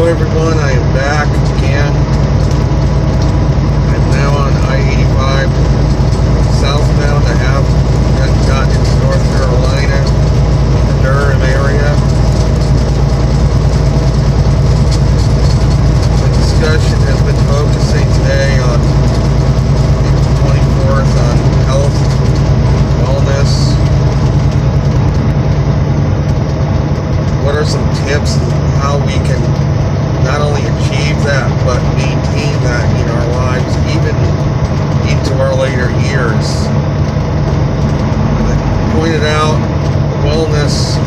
Hello everyone, I am back again. I'm now on I-85 southbound. I have gotten into North Carolina, the Durham area. The discussion has been focusing today on April 24th on health, wellness. What are some tips on how we can not only achieve that, but maintain that in our lives, even into our later years? As I pointed out, wellness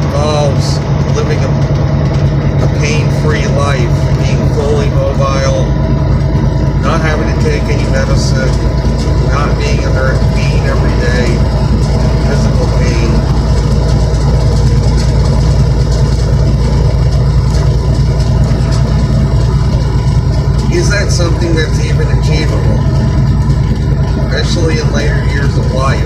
involves living a pain-free life, being fully mobile, not having to take any medicine, not being under pain every day, physical pain. Is that something that's even achievable, especially in later years of life?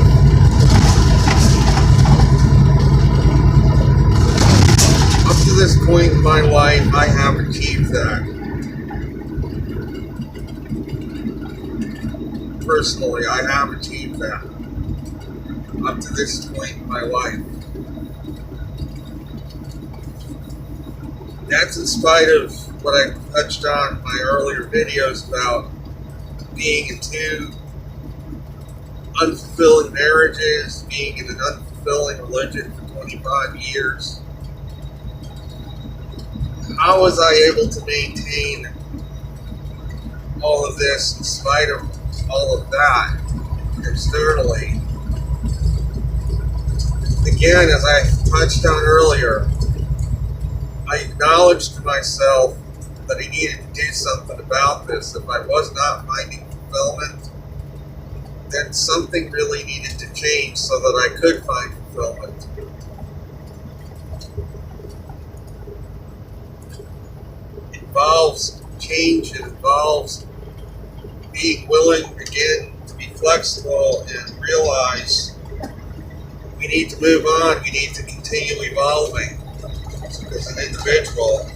Up to this point in my life, I have achieved that. Personally, I have achieved that. Up to this point in my life. That's in spite of what I touched on in my earlier videos about being in two unfulfilling marriages, being in an unfulfilling religion for 25 years. How was I able to maintain all of this in spite of all of that externally? Again, as I touched on earlier, I acknowledged to myself that I needed to do something about this. If I was not finding fulfillment, then something really needed to change so that I could find fulfillment. It involves change. It involves being willing, again, to be flexible and realize we need to move on. We need to continue evolving as an individual.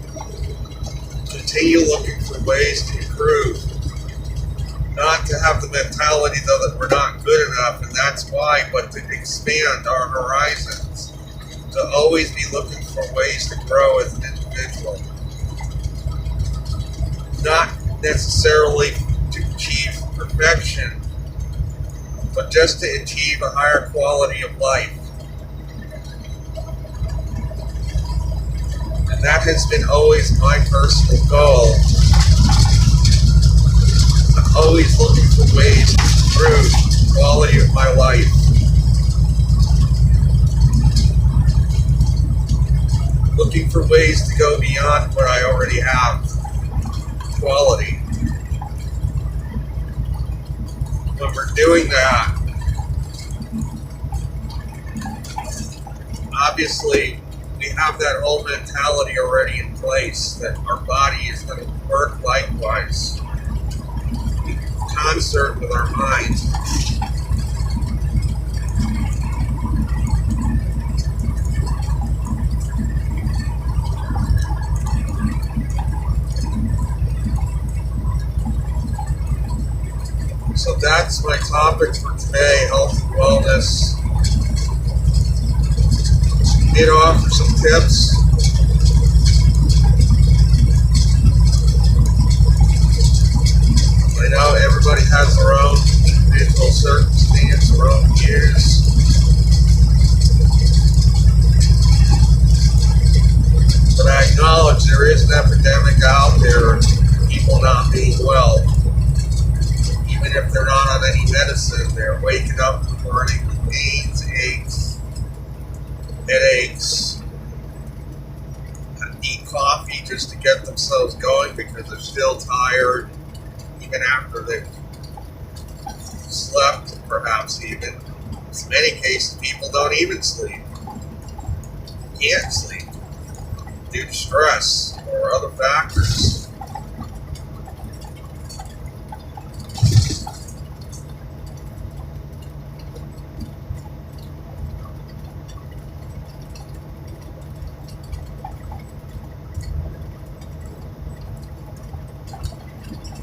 Continue looking for ways to improve, not to have the mentality though that we're not good enough, and that's why, but to expand our horizons, to always be looking for ways to grow as an individual, not necessarily to achieve perfection, but just to achieve a higher quality of life. And that has been always my personal goal. I'm always looking for ways to improve the quality of my life. Looking for ways to go beyond what I already have. Quality. When we're doing that, obviously, we have that whole mentality already in place that our body is going to work likewise in concert with our mind. So that's my topic for today, health and wellness. Did offer some tips. I know everybody has their own individual circumstance, their own views. But I acknowledge there is an epidemic out there of people not being well. Even if they're not on any medicine, they're waking up in the morning with pains, aches, headaches, need coffee just to get themselves going because they're still tired, even after they've slept, perhaps even. In many cases, people don't even sleep. Can't sleep due to stress or other factors.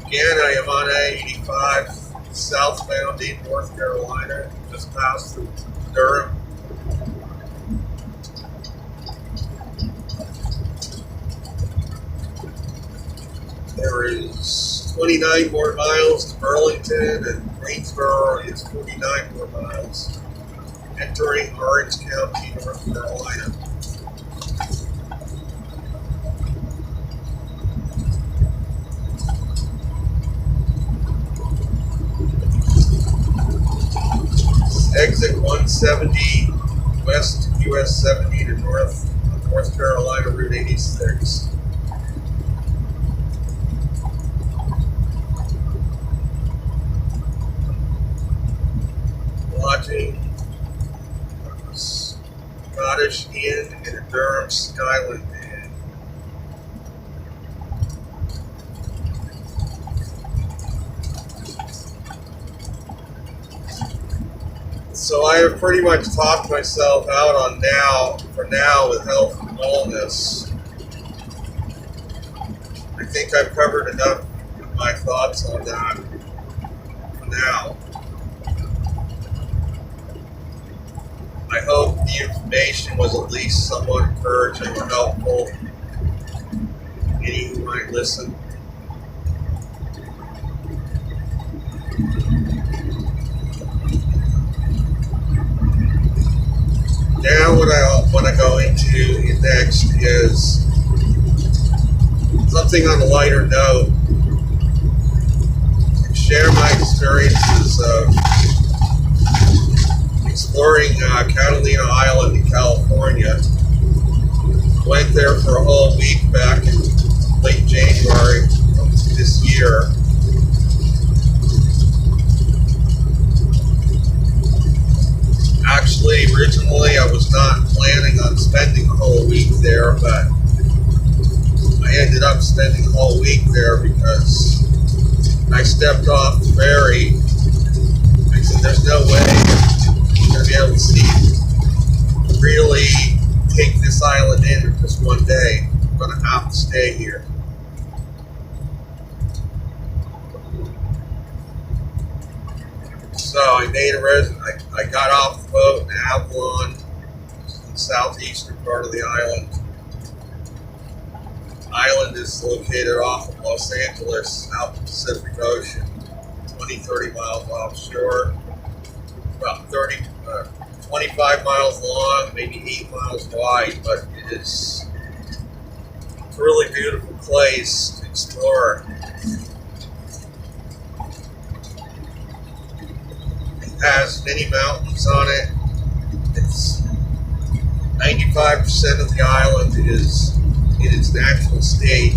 Again, I am on I-85 southbound in North Carolina, just past through Durham. There is 29 more miles to Burlington, and Greensboro is 49 more miles, entering Orange County, North Carolina. Exit 170 west US 70 to North Carolina Route 86. Lodging Scottish Inn and a Durham Skyland Inn. So I have pretty much talked myself out for now with health and wellness. I think I've covered enough of my thoughts on that for now. I hope the information was at least somewhat encouraging or helpful. Any who might listen. Now what I want to go into next is something on a lighter note. Share my experiences of exploring Catalina Island in California. Went there for a whole week back in late January of this year. Actually, originally I was not planning on spending a whole week there, but I ended up spending a whole week there because I stepped off the ferry. I said, there's no way I'm going to be able to really take this island in just one day. I'm going to have to stay here. So I made I got off the boat in Avalon, in the southeastern part of the island. The island is located off of Los Angeles, out in the Pacific Ocean, 20-30 miles offshore, about 25 miles long, maybe 8 miles wide, but it's a really beautiful place to explore. Has many mountains on it. It's 95% of the island is in its natural state.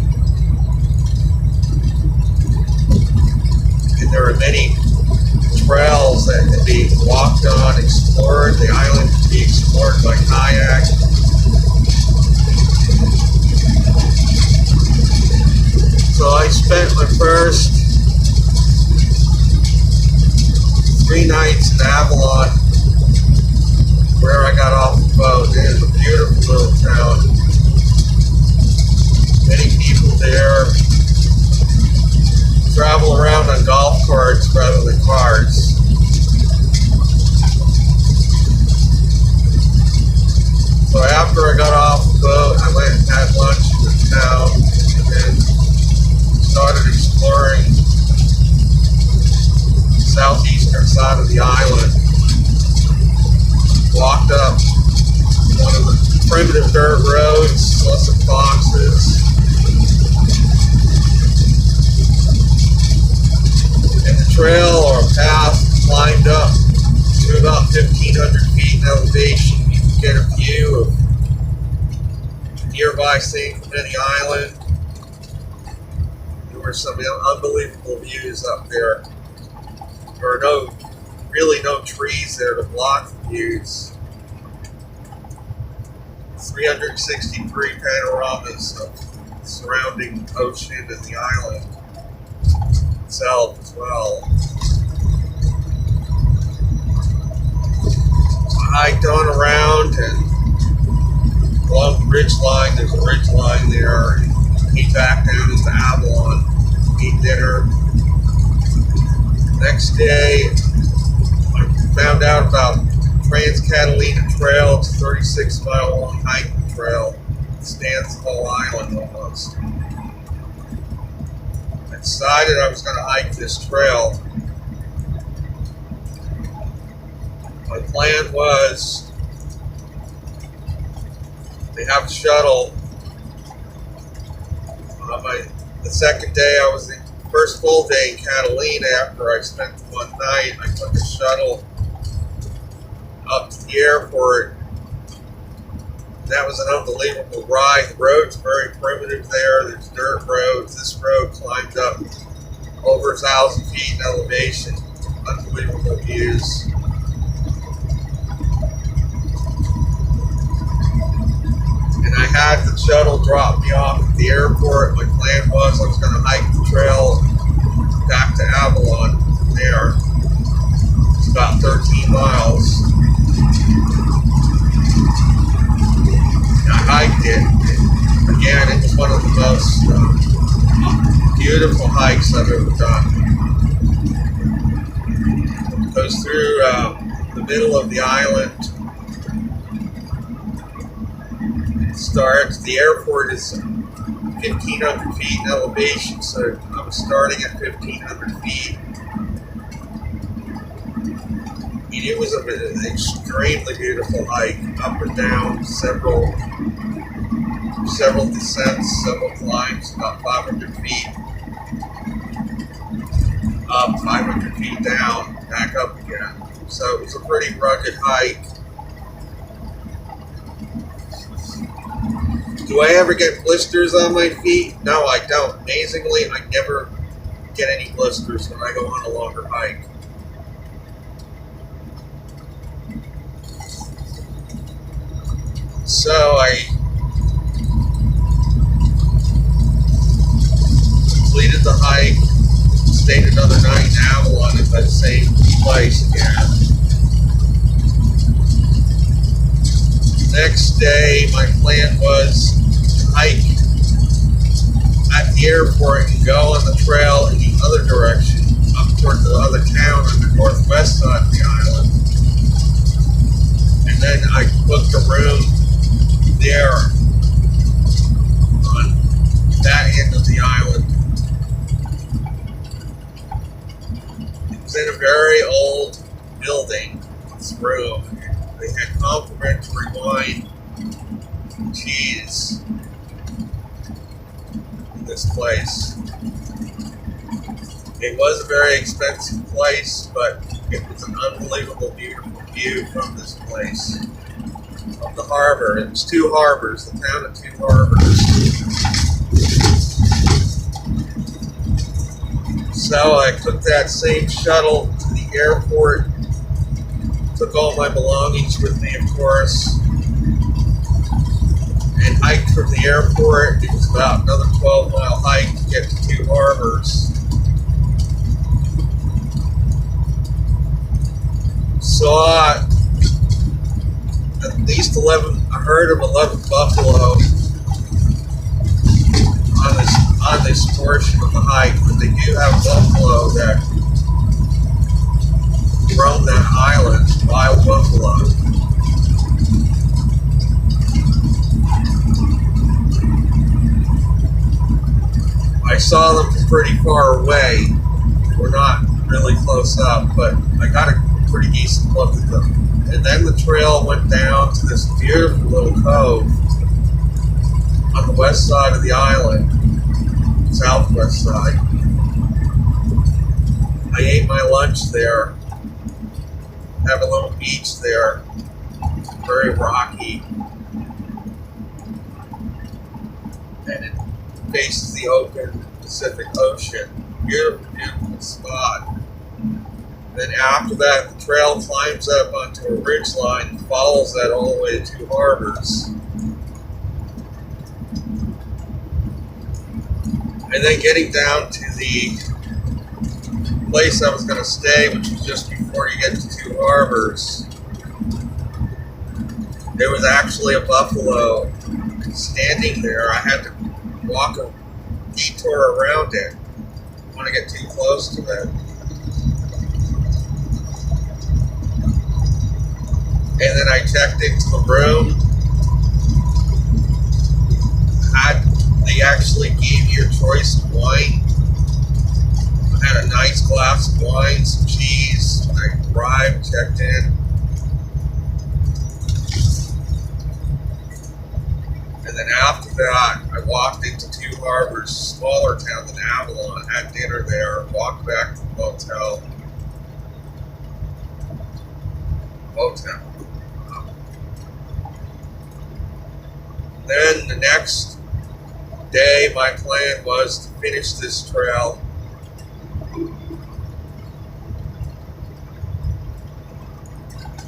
And there are many trails that can be walked on, explored. The island can be explored by kayak. So I spent my first 3 nights in Avalon, where I got off the boat. It is a beautiful little town. Many people there. Travel around on golf carts rather than cars. So after I got off the boat, I went and had lunch in the town, and then started exploring southeastern side of the island. Walked up one of the primitive dirt roads, saw some foxes. And the trail or path climbed up to about 1,500 feet in elevation. You can get a view of nearby St. Clemente Island. There were some unbelievable views up there. There are really no trees there to block the views. 360-degree panoramas of the surrounding ocean and the island itself as well. I hiked on around and along the ridge line. There's a ridge line there, and came back down into Avalon. eat dinner. Next day, I found out about Trans-Catalina Trail. It's a 36-mile long hiking trail. It spans the whole island almost. I decided I was going to hike this trail. My plan was they have a shuttle. The second day, I was the first full day in Catalina. After I spent one night, I took a shuttle up to the airport. That was an unbelievable ride. The road's very primitive there. There's dirt roads. This road climbed up over 1,000 feet in elevation. Unbelievable views. And I had the shuttle drop me off at the airport. My plan was I was going to hike the trail back to Avalon from there. It's about 13 miles. And I hiked it. And again, it was one of the most beautiful hikes I've ever done. It goes through the middle of the island. Starts. The airport is 1,500 feet in elevation, so I was starting at 1,500 feet. And it was an extremely beautiful hike, up and down, several descents, several climbs, about 500 feet up, 500 feet down, back up again. So it was a pretty rugged hike. Do I ever get blisters on my feet? No, I don't. Amazingly, I never get any blisters when I go on a longer hike. So I completed the hike, stayed another night in Avalon at that same place again. Next day, my plan was to hike at the airport and go on the trail in the other direction, up toward the other town on the northwest side of the island. And then I booked a room there on that end of the island. It was in a very old building, this room. They had complimentary wine and cheese in this place. It was a very expensive place, but it was an unbelievable, beautiful view from this place. Of the harbor. It was two harbors, the town of two harbors. So I took that same shuttle to the airport. Took all my belongings with me, of course, and hiked from the airport. It was about another 12-mile hike to get to Two Harbors. Saw at least a herd of 11 buffalo on this portion of the hike, but they do have buffalo that roam that island, wild buffalo. I saw them from pretty far away. We're not really close up, but I got a pretty decent look at them. And then the trail went down to this beautiful little cove on the west side of the island, southwest side. I ate my lunch there. Have a little beach there, very rocky, and it faces the open Pacific Ocean. Beautiful, beautiful spot. Then after that, the trail climbs up onto a ridge line and follows that all the way to Two Harbors. And then getting down to the place I was going to stay, which was just before you get to Two Harbors, there was actually a buffalo standing there. I had to walk a detour around it. want to get too close to it. And then I checked into the room. They actually gave you a choice of wine. I had a nice glass of wine, some cheese. I arrived, checked in. And then after that, I walked into Two Harbors, smaller town than Avalon, had dinner there, walked back to the hotel. Then the next day, my plan was to finish this trail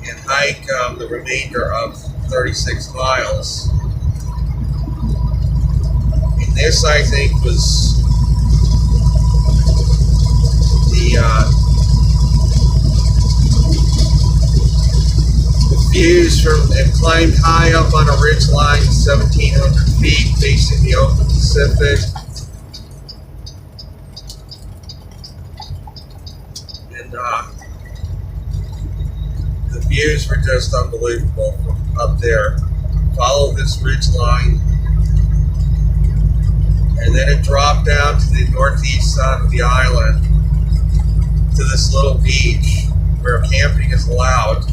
and hike the remainder of 36 miles. And this, I think, was the views from, and climbed high up on a ridge line, 1,700 feet, facing the open Pacific. And the views were just unbelievable from up there. Follow this ridge line, and then it dropped down to the northeast side of the island to this little beach where camping is allowed.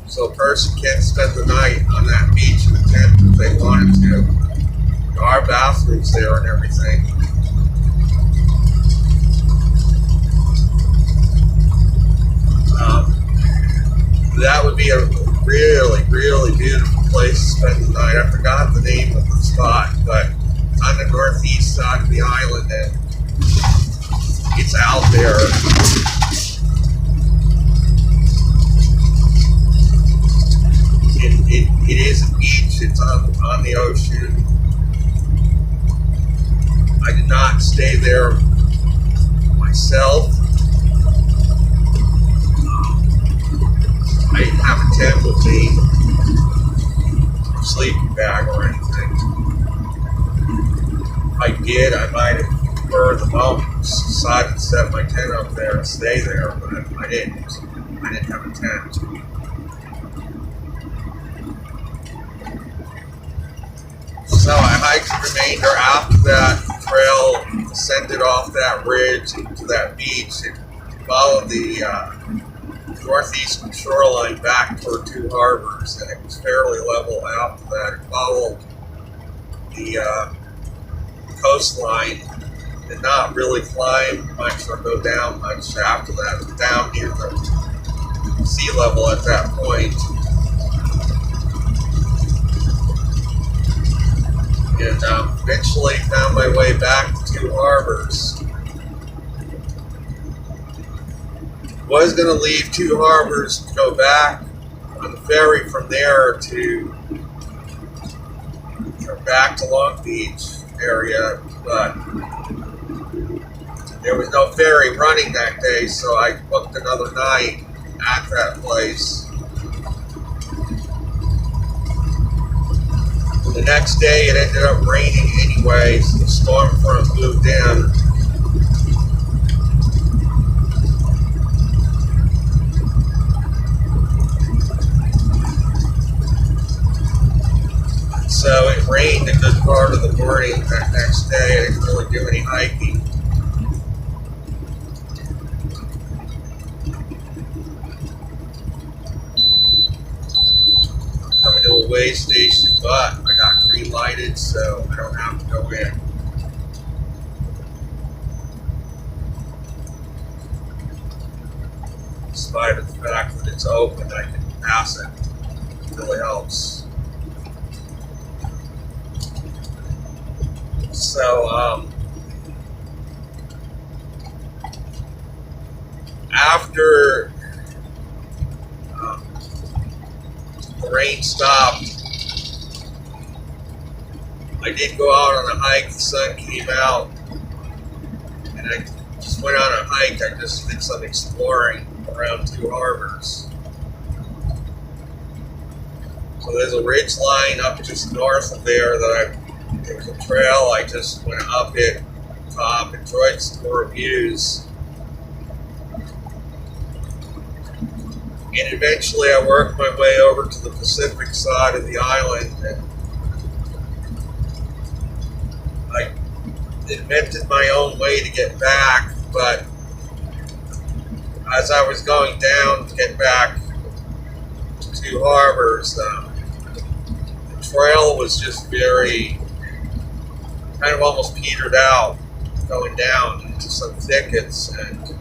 So a person can spend the night on that beach in a tent if they wanted to. There are bathrooms there and everything. That would be a really, really beautiful place to spend the night. I forgot the name of the spot, but on the northeast side of the island, and it's out there. It is a beach. It's on the ocean. I did not stay there myself. I didn't have a tent with me, or sleeping bag or anything. If I did, I might have preferred the mountains, decided to set my tent up there and stay there, but I didn't. I didn't have a tent. So I hiked the remainder after that trail, descended off that ridge into that beach, and followed the northeastern shoreline back toward Two Harbors, and it was fairly level after that. It followed the coastline, did not really climb much or go down much after that. It was down near the sea level at that point. And eventually found my way back to Two Harbors. Was going to leave Two Harbors to go back on the ferry from there to back to Long Beach area, but there was no ferry running that day, so I booked another night at that place. The next day it ended up raining anyway, so the storm front moved in. So it rained a good part of the morning that next day. I didn't really do any hiking. I'm coming to a way station, but I got green lighted, so I don't have to go in. Despite the fact that it's open, I can pass it. It really helps. So, after the rain stopped, I did go out on a hike. The sun came out, and I just went on a hike. I just did some exploring around Two Harbors. So there's a ridge line up just north of there that I There was a trail, I just went up it, top, enjoyed store views. And eventually I worked my way over to the Pacific side of the island, and I invented my own way to get back, but as I was going down to get back to Two Harbors, the trail was just very, kind of almost petered out, going down into some thickets and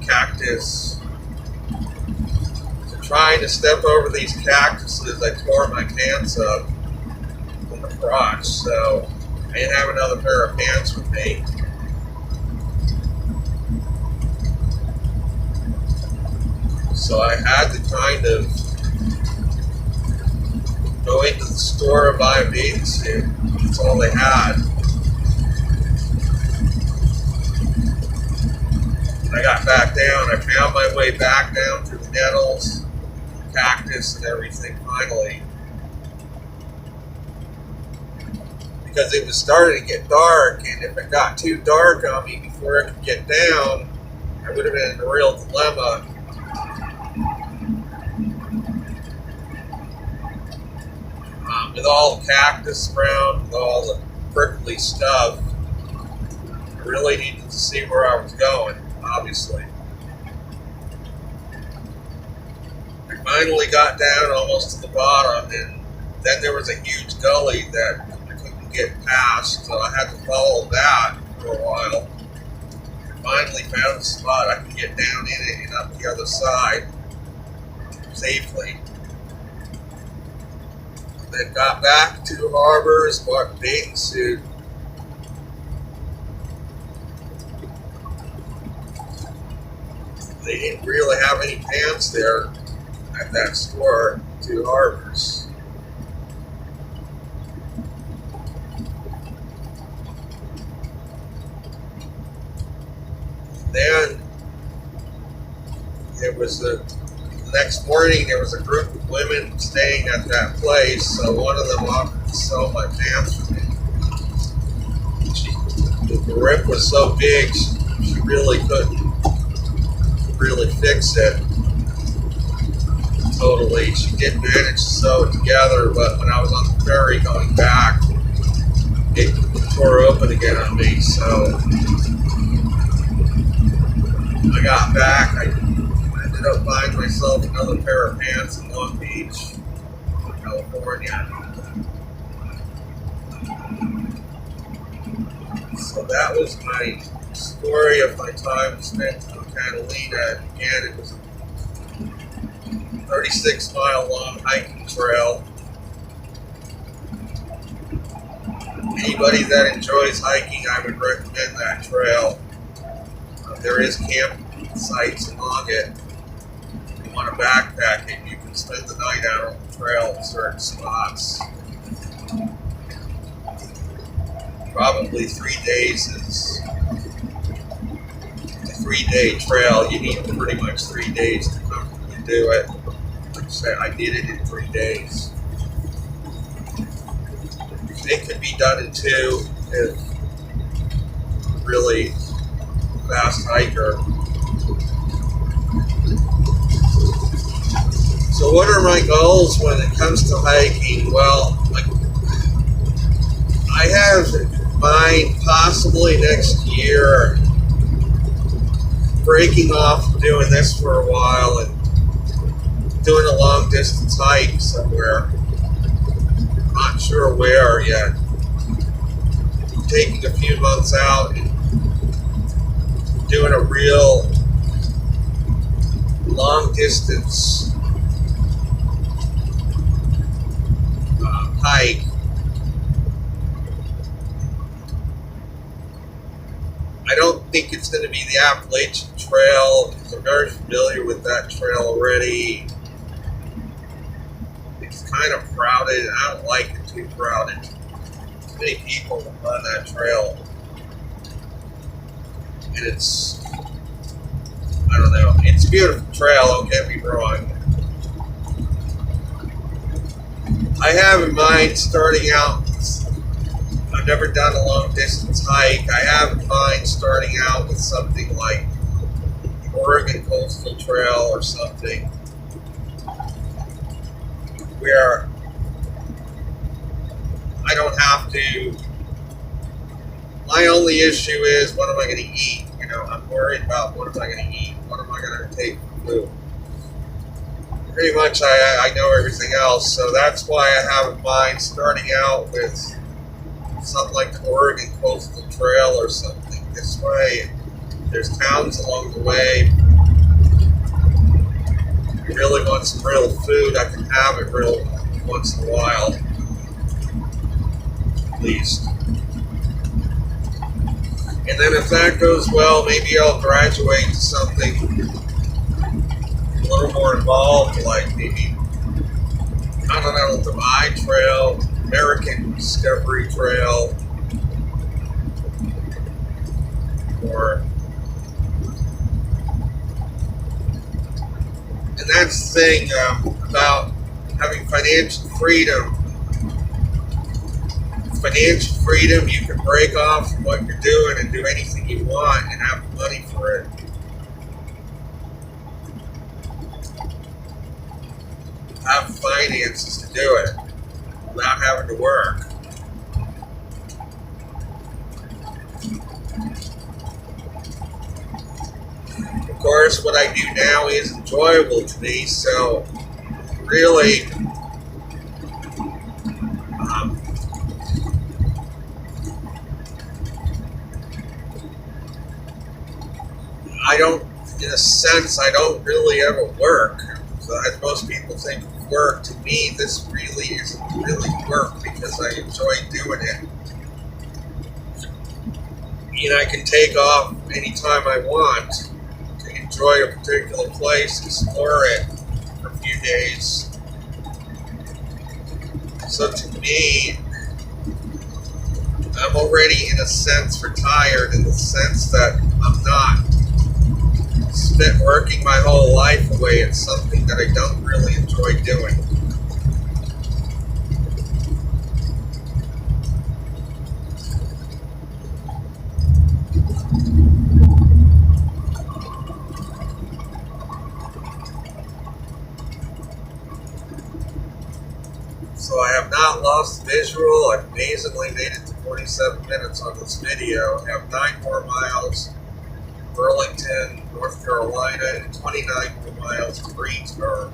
cactus. So trying to step over these cactuses, I tore my pants up in the crotch, so I didn't have another pair of pants with me. So I had to kind of go into the store and buy a bathing suit. That's all they had. When I got back down, I found my way back down through the nettles, cactus, and everything finally. Because it was starting to get dark, and if it got too dark on me before I could get down, I would have been in a real dilemma. With all the cactus around, with all the prickly stuff, I really needed to see where I was going, obviously. I finally got down almost to the bottom, and then there was a huge gully that I couldn't get past, so I had to follow that for a while. I finally found a spot I could get down in it and up the other side safely. Then got back to Two Harbors, bought a bathing suit. They didn't really have any pants there at that store, Two Harbors. Then it was the next morning, there was a group of women staying at that place, so one of them offered to sell my pants for me. The rip was so big, she really couldn't really fix it totally. She did manage to sew it together, but when I was on the ferry going back, it tore open again on me, so I got back. I ended up buying myself another pair of pants in Long Beach, California. So that was my story of my time spent on Catalina. Again, it was a 36-mile long hiking trail. Anybody that enjoys hiking, I would recommend that trail. There is campsites along it. If you want to backpack it, you can spend the night out on the trail in certain spots. Probably 3 days is a 3-day trail. You need pretty much 3 days to comfortably do it. Like I said, I did it in 3 days. It could be done in 2 if really fast hiker. So what are my goals when it comes to hiking? Well, I have in mind possibly next year breaking off doing this for a while and doing a long distance hike somewhere. Not sure where yet. Taking a few months out and doing a real long distance hike. I don't think it's going to be the Appalachian Trail because I'm very familiar with that trail already. It's kind of crowded. I don't like it too crowded. Too many people run that trail. And it's, I don't know, it's a beautiful trail, don't get me wrong. I have in mind starting out a I've never done a long distance hike. I have in mind starting out with something like the Oregon Coastal Trail or something, where I don't have to. My only issue is, what am I going to eat? You know, I'm worried about what am I going to eat? What am I going to take for food? Pretty much I know everything else, so that's why I have in mind starting out with something like the Oregon Coastal Trail or something. This way, there's towns along the way. If you really want some real food, I can have it real once in a while, at least. And then if that goes well, maybe I'll graduate to something a little more involved, like maybe Continental Divide Trail, American Discovery Trail, or, and that's the thing about having financial freedom. Financial freedom, you can break off from what you're doing and do anything you want and have the money for it. Have finances to do it without having to work. Of course, what I do now is enjoyable to me, so really, I don't, in a sense, I don't really ever work. So as most people think of work, to me, this really isn't really work because I enjoy doing it. And I can take off anytime I want to enjoy a particular place, explore it for a few days. So to me, I'm already in a sense retired, in the sense that I'm not spent working my whole life away at something that I don't really enjoy doing. So I have not lost visual. I've amazingly made it to 47 minutes on this video. I have 9 more miles. Burlington, North Carolina, and 29 more miles to Greensboro.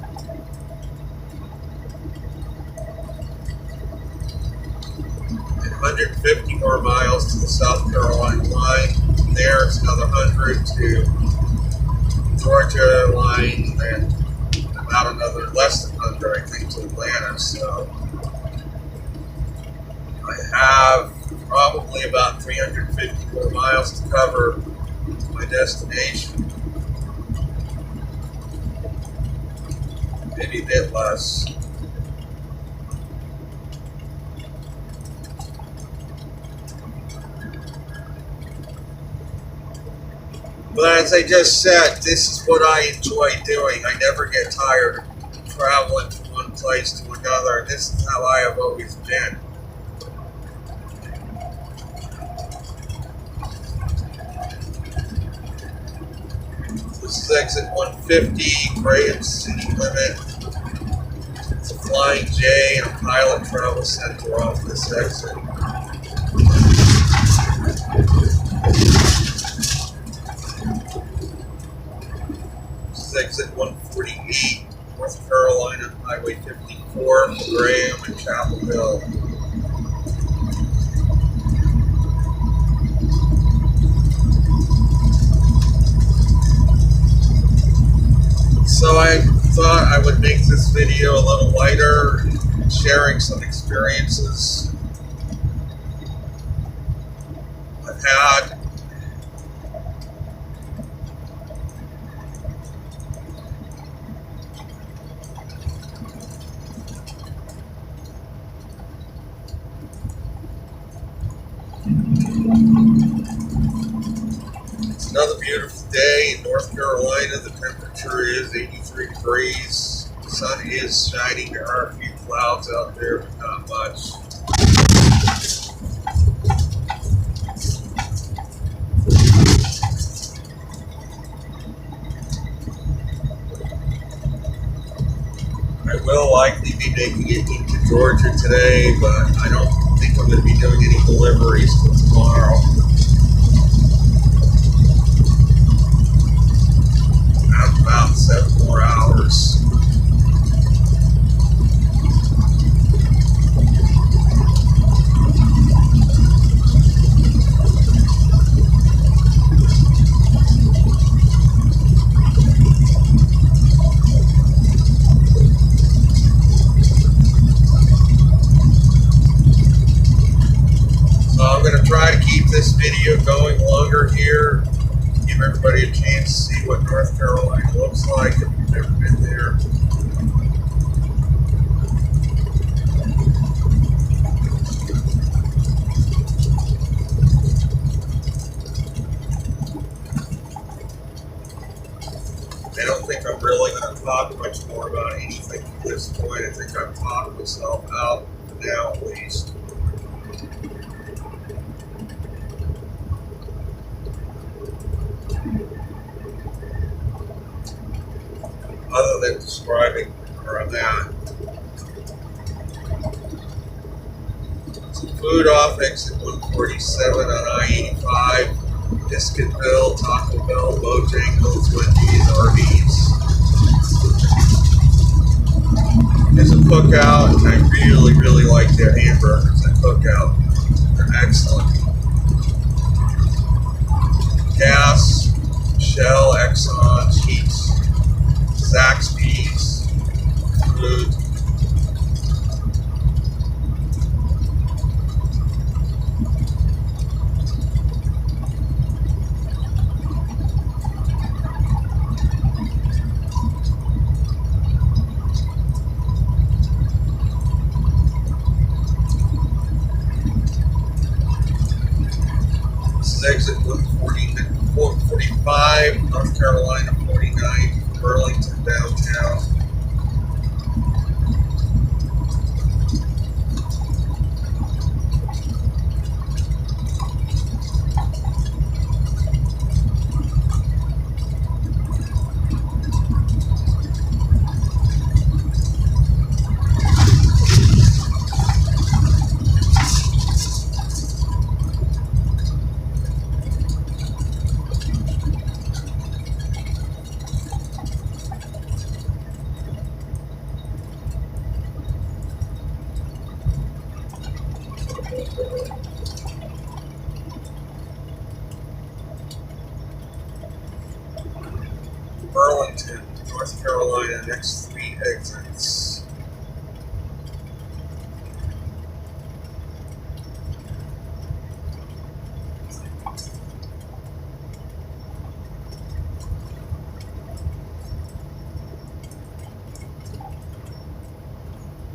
And 150 more miles to the South Carolina line. From there, it's another 100 to Georgia line, and then about another less than 100, I think, to Atlanta. So I have probably about 350 more miles to cover my destination. Maybe a bit less. But as I just said, this is what I enjoy doing. I never get tired of traveling from one place to another. This is how I have always been. This is exit 150, Graham City Limit. It's a Flying J and a Pilot Travel Center off this exit. This is exit 148, North Carolina Highway 54 from Graham and Chapel Hill. So I thought I would make this video a little lighter, sharing some experiences I've had. It's another beautiful day in North Carolina. The temperature is 83 degrees. The sun is shining. There are a few clouds out there, but not much. making it into Georgia today, but I don't think I'm going to be doing any deliveries till tomorrow. I have about 7 more hours. I'm going to try to keep this video going longer here, give everybody a chance to see what North Carolina looks like if you've never been there. I don't think I'm really going to talk much more about anything at this point. I think I've talked myself out for now at least. Other than describing where I'm at. Some food off exit 147 on I-85, Biscuitville, Taco Bell, Bojangles, Wendy's, Arby's. There's a Cookout, and I really, really like their hamburgers at Cookout. They're excellent. Gas, Shell, Exxon, Sheetz, Zaxby's, food. This is exit 145, North Carolina 49, Burlington downtown. Burlington, North Carolina, next 3 exits.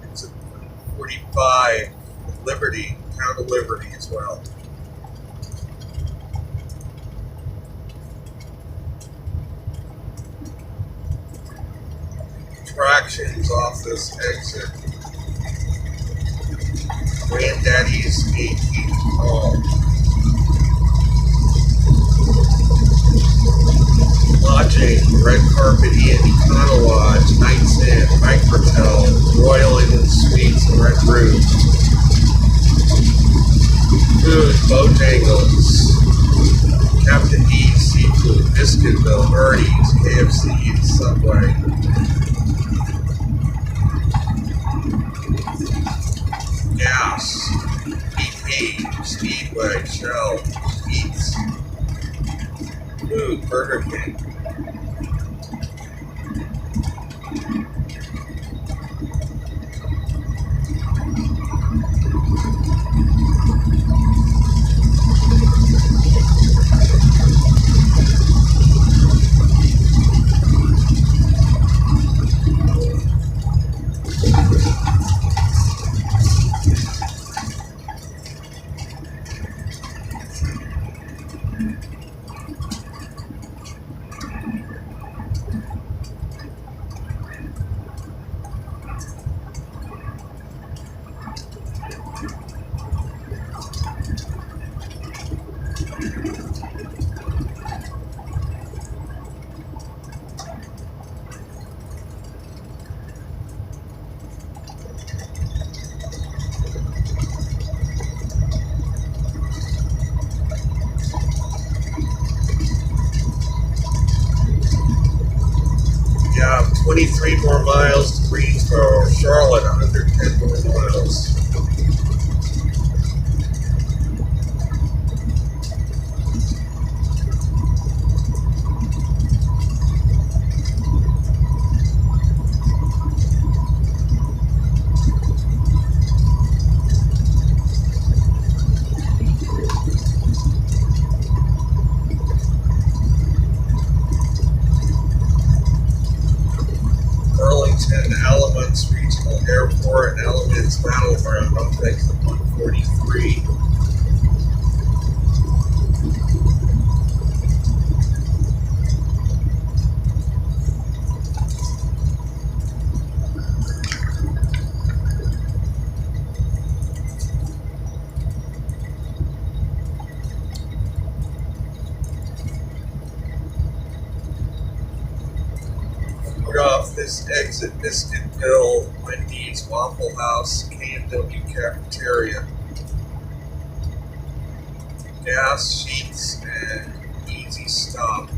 Exit 45, Liberty, town of Liberty as well. Attractions off this exit. Granddaddy's 18th Hall. Lodging, Red Carpet Inn, Econo Lodge, Knights Inn, Microtel, Royal Inn Suites, and Red Room. Food, Bojangles, Captain D's Seafood, Biscuitville, Ernie's, KFC, and Subway. Gas, BP, Speedway, Shell, Sheetz, Food, Burger King. 23 more miles to Greensboro. Charlotte, 110 more miles. Burlington Alamance Regional Airport and Alamance Battleground up exit 143. Off this exit, Biscuitville, Wendy's, Waffle House, K&W Cafeteria, Gas, Sheets, and Easy Stop.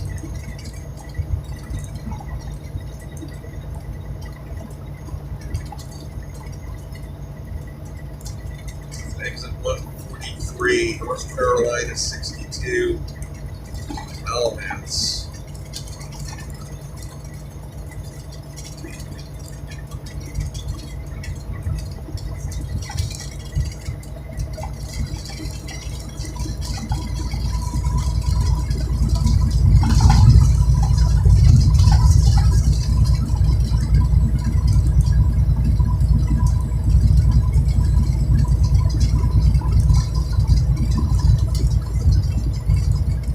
Exit 143, North Carolina 62, Alamance.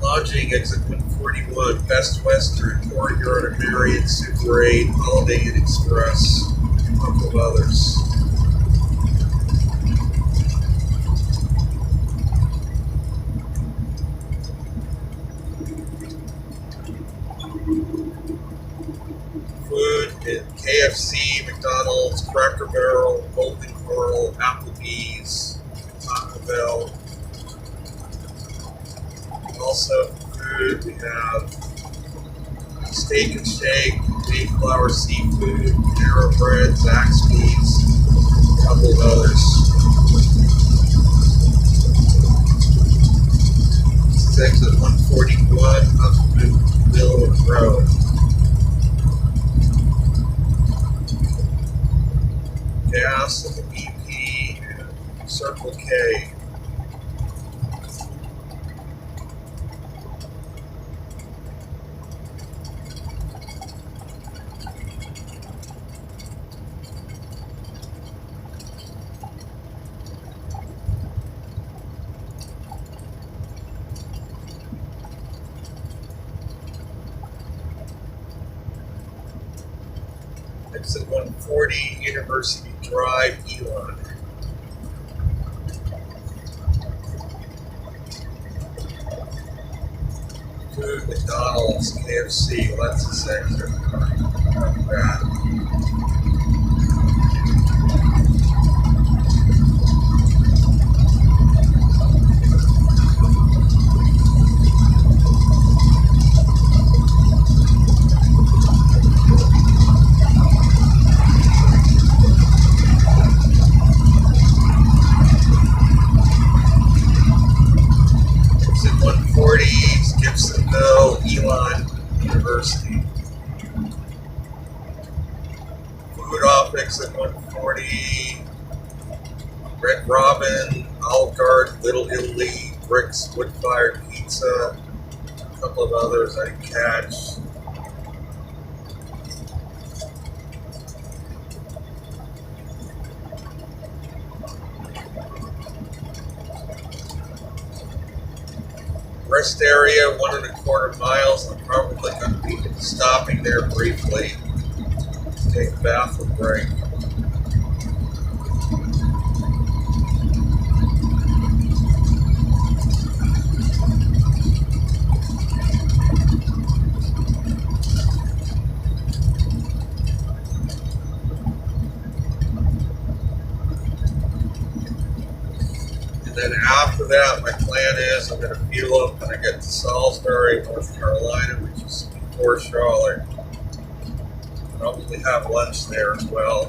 Lodging, exit 141, Best Western, Courtyard, Marriott, Super 8, Holiday Inn Express, a couple of others. Food at KFC, McDonald's, Cracker Barrel, Golden Corral, Applebee's, Taco Bell. Also, food, we have Steak and Shake, Mayflower Seafood, Panera Bread, Zaxby's, a couple of others. This is exit 141, Huffman Road. Gas at the BP and Circle K. Exit 140, University Drive, Elon. Food, McDonald's, KFC, well, that's this exit. Gibsonville, Elon University. Food off exit 140, Red Robin, Olive Garden, Little Italy, Bricks, Wood-Fired Pizza, a couple of others I didn't catch. Rest area, 1.25 miles. I'm probably going to be stopping there briefly to take a bathroom break. And then after that, my plan is I'm going to fuel up when I get to Salisbury, North Carolina, which is before Charlotte. Probably have lunch there as well.